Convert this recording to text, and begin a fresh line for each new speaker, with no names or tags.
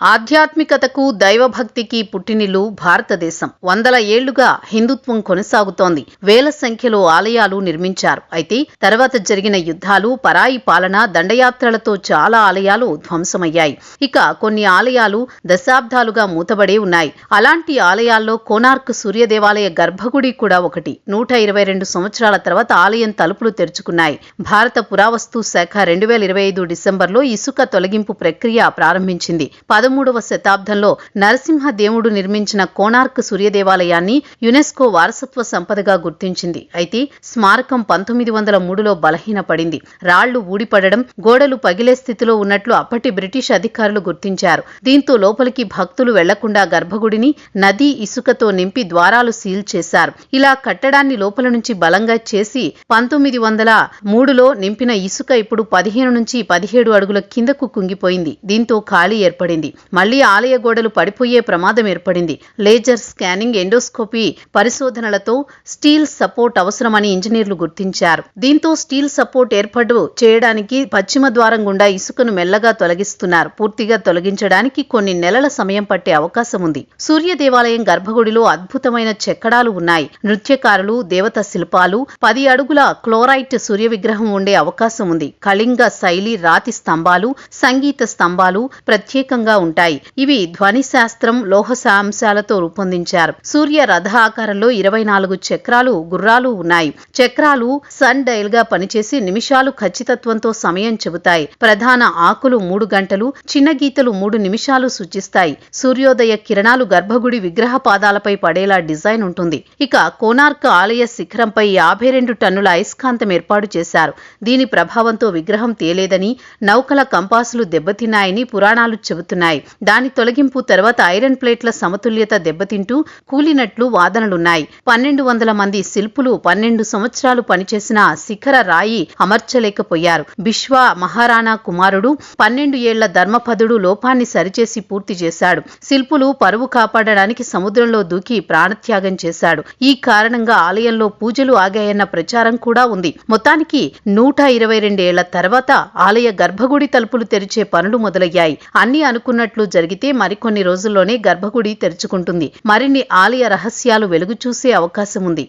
ఆధ్యాత్మికతకు దైవభక్తికి పుట్టినిల్లు భారతదేశం. వందల ఏళ్లుగా హిందుత్వం కొనసాగుతోంది. వేల సంఖ్యలో ఆలయాలు నిర్మించారు. అయితే తర్వాత జరిగిన యుద్ధాలు, పరాయి పాలన, దండయాత్రలతో చాలా ఆలయాలు ధ్వంసమయ్యాయి. ఇక కొన్ని ఆలయాలు దశాబ్దాలుగా మూతబడే ఉన్నాయి. అలాంటి ఆలయాల్లో కోనార్క్ సూర్య దేవాలయ గర్భగుడి కూడా ఒకటి. 122 సంవత్సరాల తర్వాత ఆలయం తలుపులు తెరుచుకున్నాయి. భారత పురావస్తు శాఖ 2025 డిసెంబర్లో ఇసుక తొలగింపు ప్రక్రియ ప్రారంభించింది. 13వ శతాబ్దంలో నరసింహదేవుడు నిర్మించిన కోనార్క్ సూర్య దేవాలయాన్ని యునెస్కో వారసత్వ సంపదగా గుర్తించింది. అయితే స్మారకం 1903లో బలహీనపడింది. రాళ్లు ఊడిపడడం, గోడలు పగిలే స్థితిలో ఉన్నట్లు అప్పటి బ్రిటిష్ అధికారులు గుర్తించారు. దీంతో లోపలికి భక్తులు వెళ్లకుండా గర్భగుడిని నదీ ఇసుకతో నింపి ద్వారాలు సీల్ చేశారు. ఇలా కట్టడాన్ని లోపల నుంచి బలంగా చేసి 1903లో నింపిన ఇసుక ఇప్పుడు 15 నుంచి 17 అడుగుల కిందకు కుంగిపోయింది. దీంతో ఖాళీ ఏర్పడింది. మళ్లీ ఆలయ గోడలు పడిపోయే ప్రమాదం ఏర్పడింది. లేజర్ స్కానింగ్, ఎండోస్కోపీ పరిశోధనలతో స్టీల్ సపోర్ట్ అవసరమని ఇంజనీర్లు గుర్తించారు. దీంతో స్టీల్ సపోర్ట్ ఏర్పాటు చేయడానికి పశ్చిమ ద్వారం గుండా ఇసుకను మెల్లగా తొలగిస్తున్నారు. పూర్తిగా తొలగించడానికి కొన్ని నెలల సమయం పట్టే అవకాశం ఉంది. సూర్య దేవాలయం గర్భగుడిలో అద్భుతమైన చెక్కడాలు ఉన్నాయి. నృత్యకారులు, దేవత శిల్పాలు, 10 అడుగుల క్లోరైట్ సూర్య విగ్రహం ఉండే అవకాశం ఉంది. కళింగ శైలి రాతి స్తంభాలు, సంగీత స్తంభాలు ప్రత్యేకంగా ఉంటాయి. ఇవి ధ్వని శాస్త్రం, లోహ అంశాలతో రూపొందించారు. సూర్య రథ ఆకారంలో 24 చక్రాలు, గుర్రాలు ఉన్నాయి. చక్రాలు సన్ డైల్ గా పనిచేసి నిమిషాలు ఖచ్చితత్వంతో సమయం చెబుతాయి. ప్రధాన ఆకులు 3 గంటలు, చిన్న గీతలు 3 నిమిషాలు సూచిస్తాయి. సూర్యోదయ కిరణాలు గర్భగుడి విగ్రహ పాదాలపై పడేలా డిజైన్ ఉంటుంది. ఇక కోనార్క్ ఆలయ శిఖరంపై 52 టన్నుల అయస్కాంతం ఏర్పాటు చేశారు. దీని ప్రభావంతో విగ్రహం తేలేదని, నౌకల కంపాసులు దెబ్బతిన్నాయని పురాణాలు చెబుతున్నాయి. దాని తొలగింపు తర్వాత ఐరన్ ప్లేట్ల సమతుల్యత దెబ్బతింటూ కూలినట్లు వాదనలున్నాయి. 1200 మంది శిల్పులు 12 సంవత్సరాలు పనిచేసిన శిఖర రాయి అమర్చలేకపోయారు. బిశ్వా మహారాణా కుమారుడు 12 ఏళ్ల ధర్మపదుడు లోపాన్ని సరిచేసి పూర్తి చేశాడు. శిల్పులు పరువు కాపాడడానికి సముద్రంలో దూకి ప్రాణత్యాగం చేశాడు. ఈ కారణంగా ఆలయంలో పూజలు ఆగాయన్న ప్రచారం కూడా ఉంది. మొత్తానికి 122 ఏళ్ల తర్వాత ఆలయ గర్భగుడి తలుపులు తెరిచే పనులు మొదలయ్యాయి. అన్ని అనుకున్నట్లు జరిగితే మరికొన్ని రోజుల్లోనే గర్భగుడి తెరుచుకుంటుంది. మరిన్ని ఆలయ రహస్యాలు వెలుగు చూసే అవకాశం ఉంది.